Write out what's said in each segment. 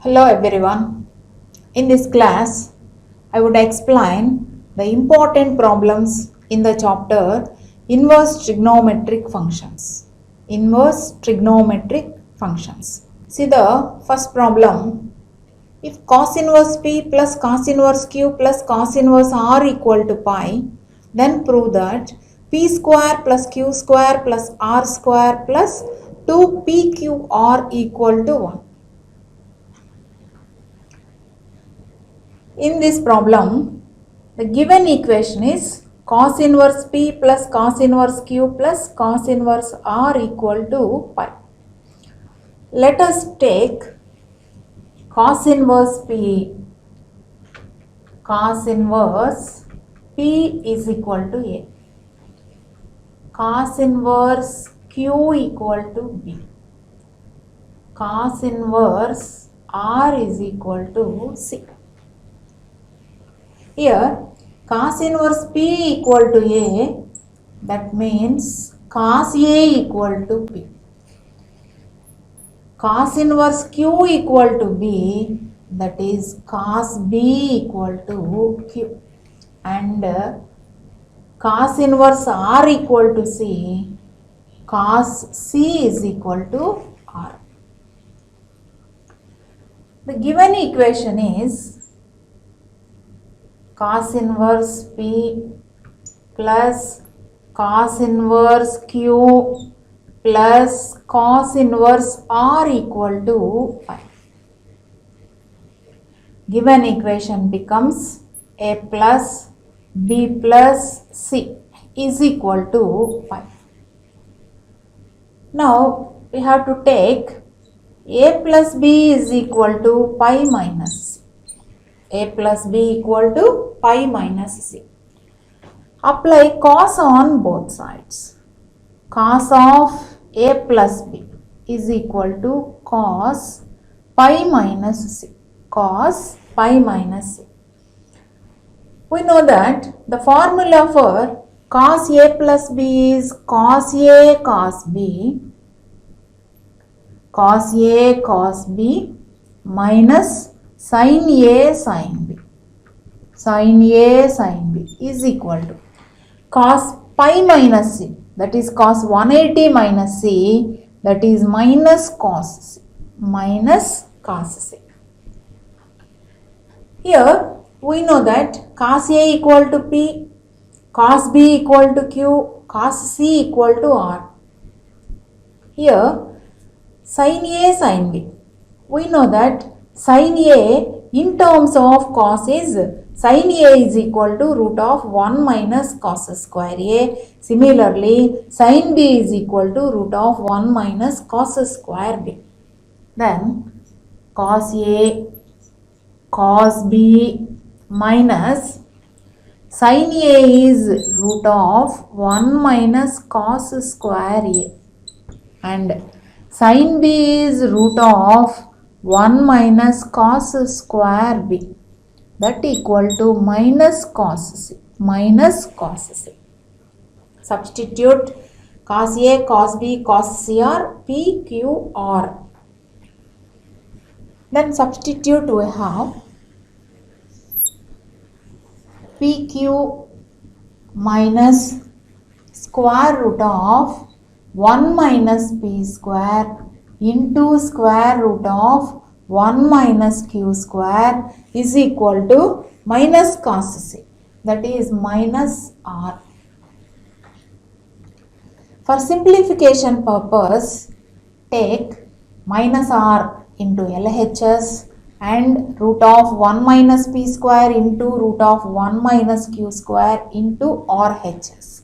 Hello everyone. In this class, I would explain the important problems in the chapter Inverse Trigonometric Functions. Inverse Trigonometric Functions. See the first problem. If cos inverse P plus cos inverse Q plus cos inverse R equal to pi, then prove that P square plus Q square plus R square plus 2PQR equal to 1. In this problem, the given equation is cos inverse P plus cos inverse Q plus cos inverse R equal to pi. Let us take cos inverse P. Cos inverse P is equal to A. Cos inverse Q equal to B. Cos inverse R is equal to C. Here cos inverse P equal to A, that means cos A equal to P. Cos inverse Q equal to B, that is cos B equal to Q. And cos inverse R equal to C, cos C is equal to R. The given equation is cos inverse P plus cos inverse Q plus cos inverse R equal to pi. Given equation becomes A plus B plus C is equal to pi. Now we have to take A plus B is equal to pi minus. A plus B equal to pi minus C. Apply cos on both sides. Cos of A plus B is equal to cos pi minus C. Cos pi minus C. We know that the formula for cos A plus B is cos A cos B. Cos A cos B minus sin A sin B. Sin A sin B is equal to cos pi minus C, that is cos 180 minus C, that is minus cos C. Minus cos C. Here we know that cos A equal to P, cos B equal to Q, cos C equal to R. Here sin A sin B. We know that sin A in terms of cos is sin A is equal to root of 1 minus cos square A. Similarly, sin B is equal to root of 1 minus cos square B. Then cos A cos B minus sin A is root of 1 minus cos square A and sin B is root of 1 minus cos square B, that equal to minus cos C. Minus cos C. Substitute cos A, cos B, cos C are P, Q, R. Then substitute we have PQ minus square root of 1 minus P square into square root of 1 minus Q square is equal to minus cos C, that is minus R. For simplification purpose, take minus R into LHS and root of 1 minus P square into root of 1 minus Q square into RHS.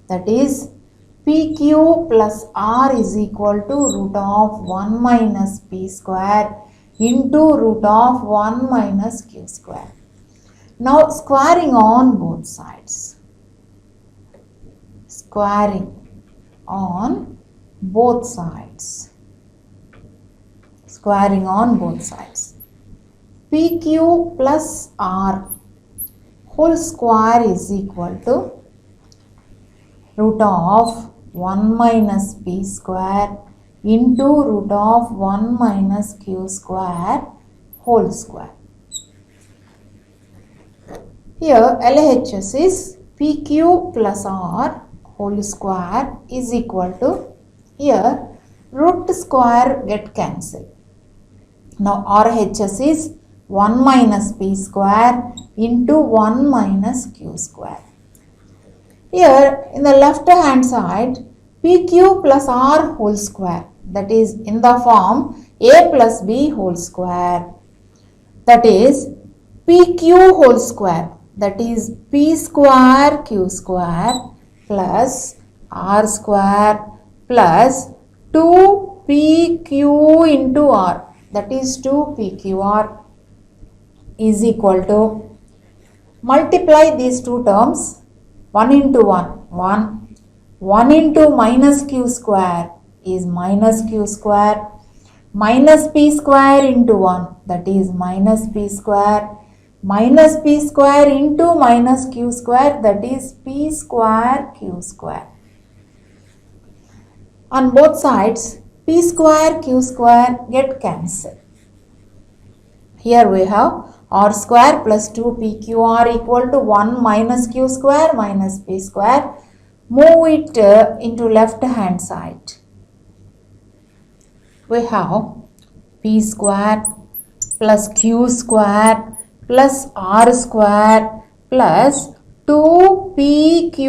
That is PQ plus R is equal to root of 1 minus P square into root of 1 minus Q square. Now squaring on both sides. Squaring on both sides. Squaring on both sides. PQ plus R whole square is equal to root of 1 minus P square into root of 1 minus Q square whole square. Here LHS is PQ plus R whole square is equal to, here root square get cancelled. Now RHS is 1 minus P square into 1 minus Q square. Here in the left hand side, PQ plus R whole square, that is in the form A plus B whole square, that is PQ whole square, that is P square Q square plus R square plus 2PQ into R, that is 2PQR is equal to, multiply these two terms, 1 into 1, 1 into minus Q square is minus Q square, minus P square into 1, that is minus P square into minus Q square, that is P square Q square. On both sides, P square Q square get cancelled. Here we have R square plus 2PQR equal to 1 minus Q square minus P square. Move it into left hand side. We have P square plus Q square plus R square plus 2PQR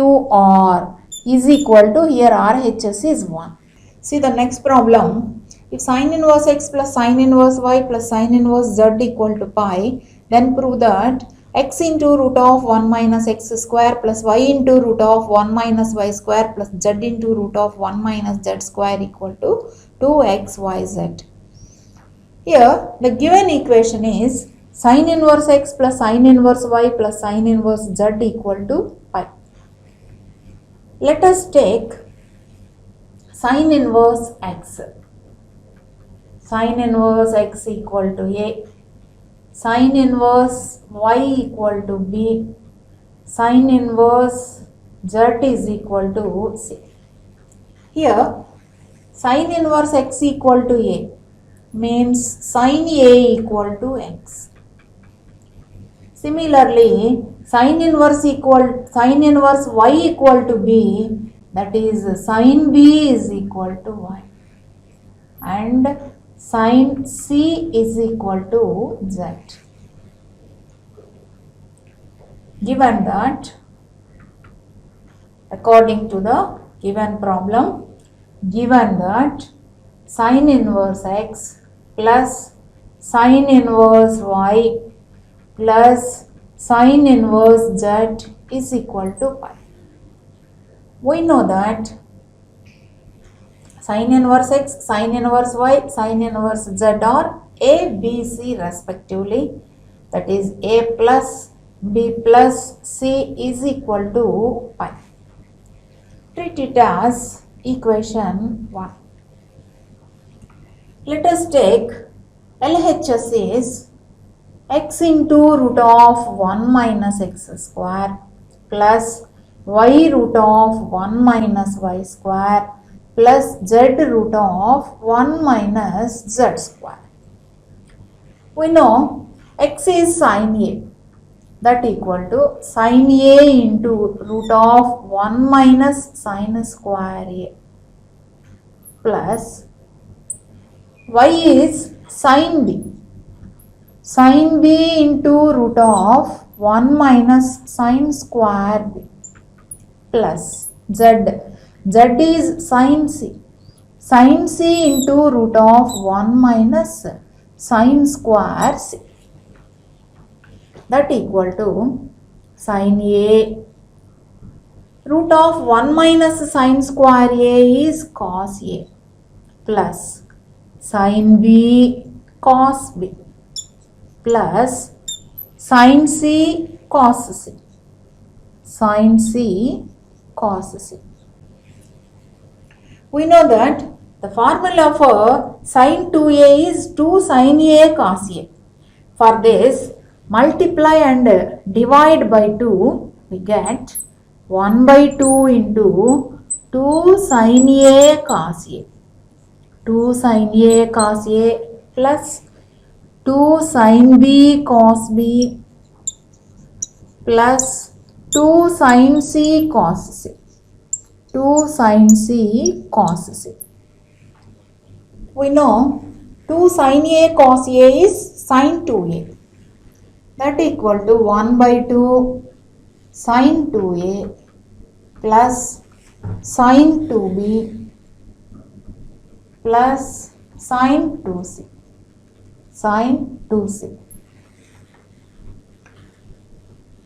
is equal to, here RHS is 1. See the next problem. If sin inverse x plus sin inverse y plus sin inverse z equal to pi, then prove that x into root of 1 minus x square plus y into root of 1 minus y square plus z into root of 1 minus z square equal to 2xyz. Here the given equation is sin inverse x plus sin inverse y plus sin inverse z equal to pi. Let us take sin inverse x. Sin inverse x equal to A, sin inverse y equal to B, sin inverse z is equal to C. Here sin inverse x equal to A means sin A equal to x. Similarly, sin inverse y equal to B, that is sin B is equal to y, and sin C is equal to z. Given that, according to the given problem, given that sin inverse x plus sin inverse y plus sin inverse z is equal to pi. We know that sin inverse x, sin inverse y, sin inverse z are A, B, C respectively, that is A plus B plus C is equal to pi. Treat it as equation 1. Let us take LHS is x into root of 1 minus x square plus y root of 1 minus y square plus z root of 1 minus z square. We know x is sin A, that equal to sin A into root of 1 minus sin square A plus y is sin B, sin B into root of 1 minus sin square B plus z, z is sin C, sin C into root of 1 minus sin square C, that equal to sin A root of 1 minus sin square A is cos A plus sin B cos B plus sin C cos C, sin C cos C. We know that the formula for sin 2A is 2 sin A cos A. For this, multiply and divide by 2, we get 1 by 2 into 2 sin A cos A. 2 sin A cos A plus 2 sin B cos B plus 2 sin C cos C. 2 sin C cos C. We know 2 sin A cos A is sin 2A. That equal to 1 by 2 sin 2A plus sin 2B plus sin 2C. Sin 2C.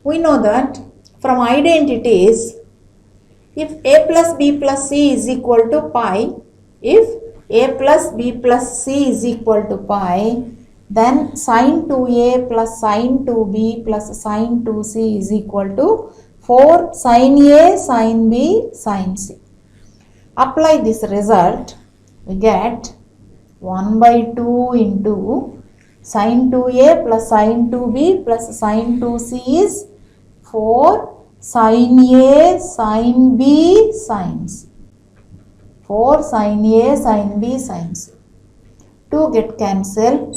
We know that from identities, if A plus B plus C is equal to pi, if A plus B plus C is equal to pi, then sin 2A plus sin 2B plus sin 2C is equal to 4 sin A sin B sin C. Apply this result, we get 1 by 2 into sin 2A plus sin 2B plus sin 2C is 4 sin A sin B sin C. 4 sin A sin B sin C. 2 get cancelled.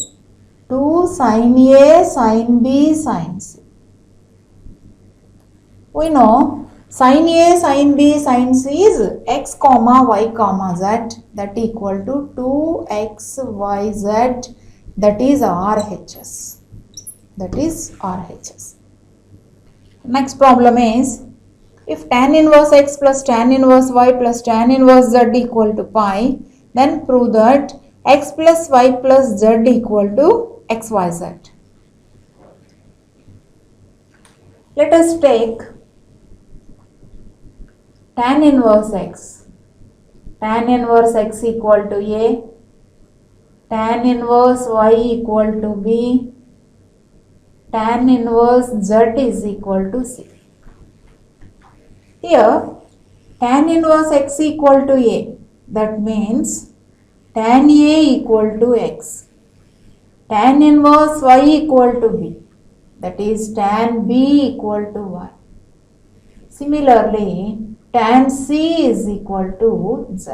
2 sin A sin B sin C. We know sin A sin B sin C is x comma y comma z, that equal to 2x y z, that is RHS. That is RHS. Next problem is, if tan inverse x plus tan inverse y plus tan inverse z equal to pi, then prove that x plus y plus z equal to xyz. Let us take tan inverse x. Tan inverse x equal to A, tan inverse y equal to B, tan inverse z is equal to C. Here, tan inverse x equal to A, that means tan A equal to x. Tan inverse y equal to B, that is tan B equal to y. Similarly, tan C is equal to z.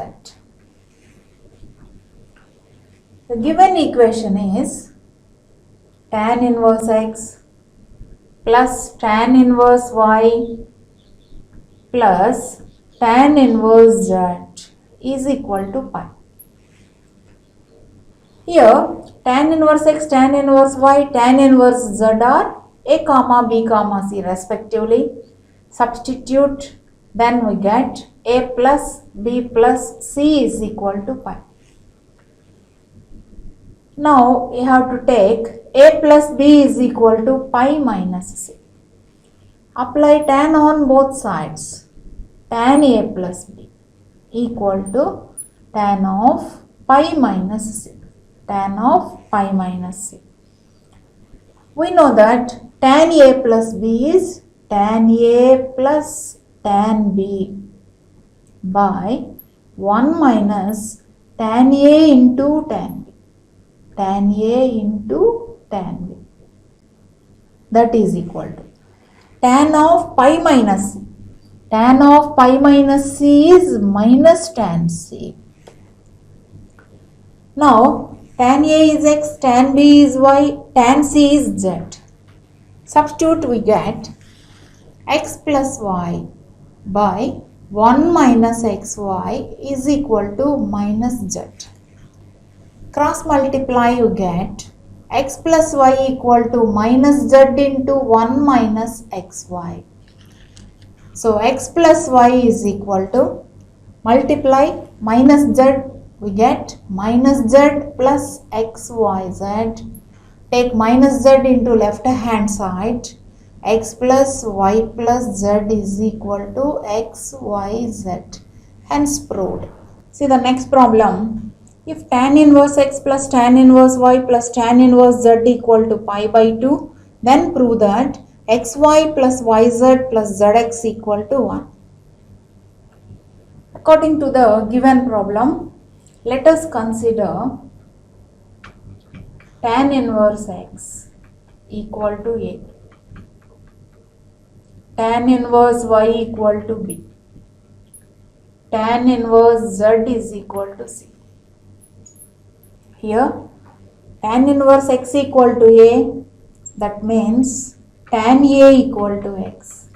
The given equation is tan inverse x plus tan inverse y plus tan inverse z is equal to pi. Here, tan inverse x, tan inverse y, tan inverse z are A comma B comma C respectively. Substitute, then we get A plus B plus C is equal to pi. Now, we have to take A plus B is equal to pi minus C. Apply tan on both sides. Tan A plus B equal to tan of pi minus C. Tan of pi minus C. We know that tan A plus B is tan A plus tan B by 1 minus tan A into tan B. Tan A into tan B. That is equal to tan of pi minus C. Tan of pi minus C is minus tan C. Now, tan A is x, tan B is y, tan C is z. Substitute, we get x plus y by 1 minus xy is equal to minus z. Cross multiply, you get x plus y equal to minus z into 1 minus xy. So, x plus y is equal to multiply minus z, we get minus z plus xyz. Take minus z into left hand side. X plus y plus z is equal to xyz. Hence proved. See the next problem. If tan inverse x plus tan inverse y plus tan inverse z equal to pi by 2, then prove that xy plus yz plus zx equal to 1. According to the given problem, let us consider tan inverse x equal to A, tan inverse y equal to B, tan inverse z is equal to C. Here, tan inverse x equal to a, that means tan a equal to x,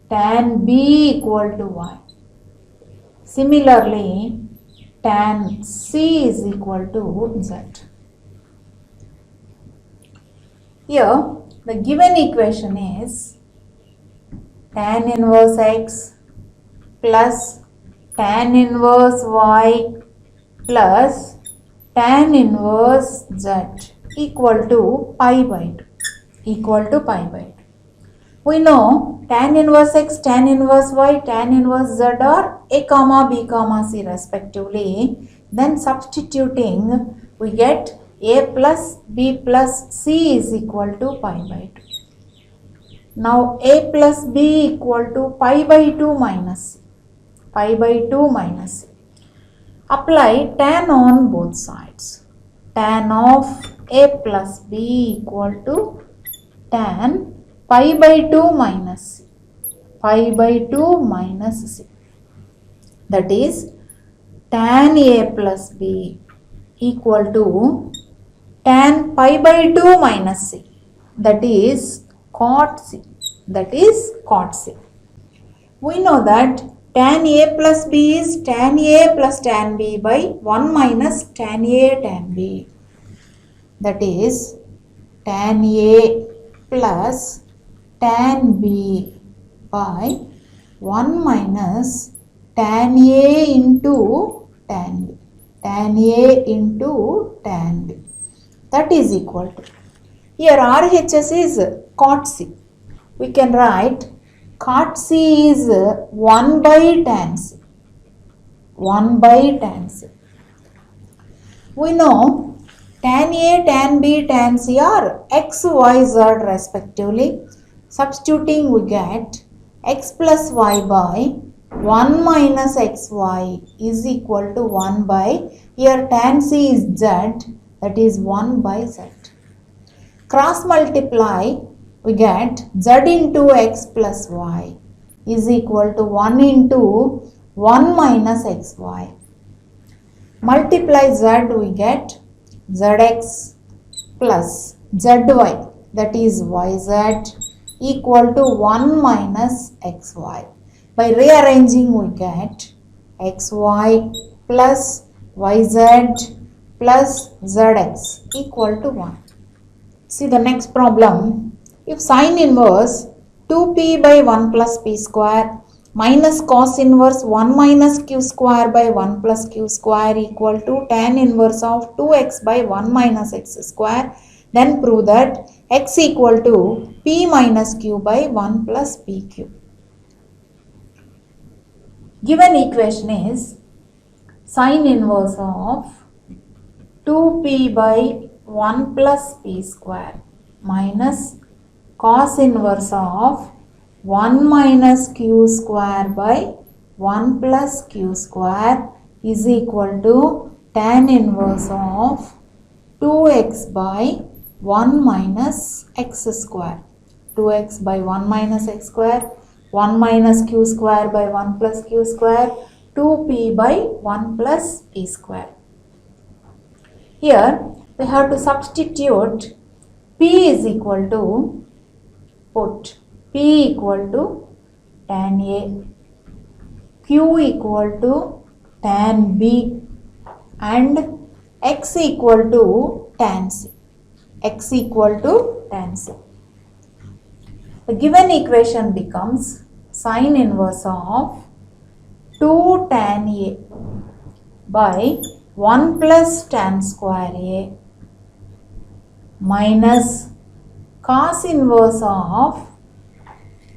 tan b equal to y. Similarly, tan c is equal to z. Here, the given equation is tan inverse x plus tan inverse y plus tan inverse z equal to pi by 2. We know tan inverse x, tan inverse y, tan inverse z are a comma b comma c respectively. Then substituting, we get a plus b plus c is equal to pi by 2. Now a plus b equal to pi by 2 minus c. Apply tan on both sides. Tan of a plus b equal to tan pi by 2 minus c. Pi by 2 minus c. That is tan a plus b equal to tan pi by 2 minus c. That is cot c. We know that tan a plus b is tan a plus tan b by 1 minus tan a tan b. That is tan a plus tan b by 1 minus tan a into tan b. Tan a into tan b. That is equal to. Here RHS is cot c. We can write cot c is 1 by tan c. 1 by tan c. We know tan a, tan b, tan c are x, y, z respectively. Substituting, we get x plus y by 1 minus xy is equal to 1 by, here tan c is z, that is 1 by z. Cross multiply, we get z into x plus y is equal to 1 into 1 minus xy. Multiply z, we get zx plus zy, that is yz equal to 1 minus xy. By rearranging, we get xy plus yz plus zx equal to 1. See the next problem. If sine inverse 2p by 1 plus p square minus cos inverse 1 minus q square by 1 plus q square equal to tan inverse of 2x by 1 minus x square, then prove that x equal to p minus q by 1 plus pq. Given equation is sine inverse of 2p by 1 plus p square minus cos inverse of 1 minus q square by 1 plus q square is equal to tan inverse of 2x by 1 minus x square. 2x by 1 minus x square, 1 minus q square by 1 plus q square, 2p by 1 plus p square. Here we have to substitute p is equal to, put p equal to tan a, q equal to tan b and x equal to tan c. X equal to tan c. The given equation becomes sine inverse of 2 tan a by 1 plus tan square a minus cos inverse of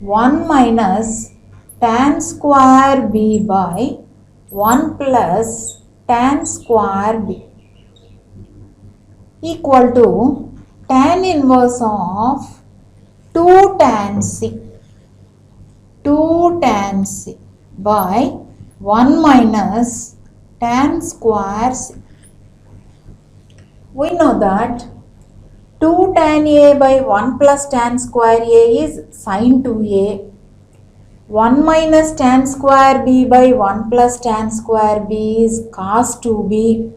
1 minus tan square b by 1 plus tan square b equal to tan inverse of 2 tan c by 1 minus tan square c. We know that 2 tan a by 1 plus tan square a is sin 2a. 1 minus tan square b by 1 plus tan square b is cos 2b.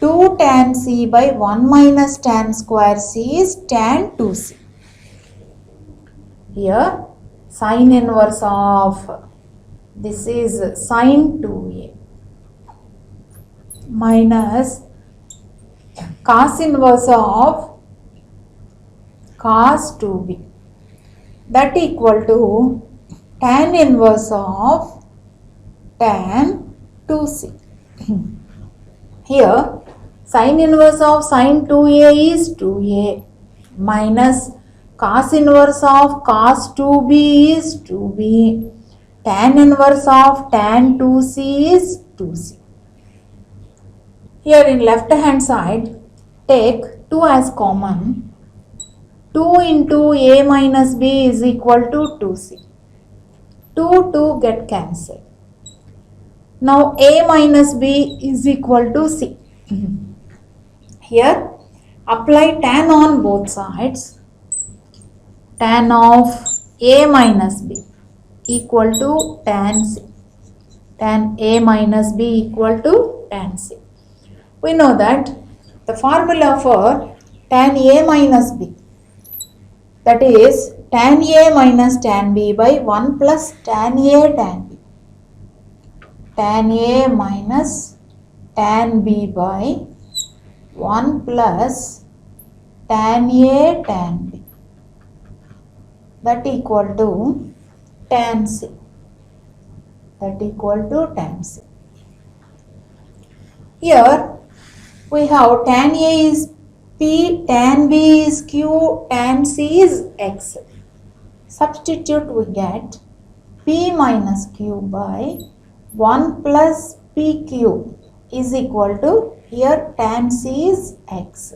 2 tan c by 1 minus tan square c is tan 2c. Here sine inverse of this is sine 2a minus cos inverse of cos 2b, that equal to tan inverse of tan 2c. Here sine inverse of sine 2a is 2a minus cos inverse of cos 2b is 2b. Tan inverse of tan 2c is 2c. Here in left hand side, take 2 as common. 2 into a minus b is equal to 2c. 2 get cancelled. Now a minus b is equal to c. Here apply tan on both sides. Tan of a minus b equal to tan c. Tan a minus b equal to tan c. We know that the formula for tan a minus b, that is tan a minus tan b by 1 plus tan a tan b. Tan a minus tan b by 1 plus tan a tan b, that equal to tan c. That equal to tan c. Here we have tan a is p, tan b is q, tan c is x. Substitute, we get p minus q by 1 plus pq is equal to, here tan c is x.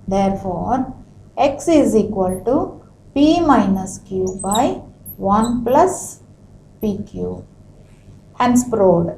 Therefore x is equal to p minus q by 1 plus pq. Hence proved.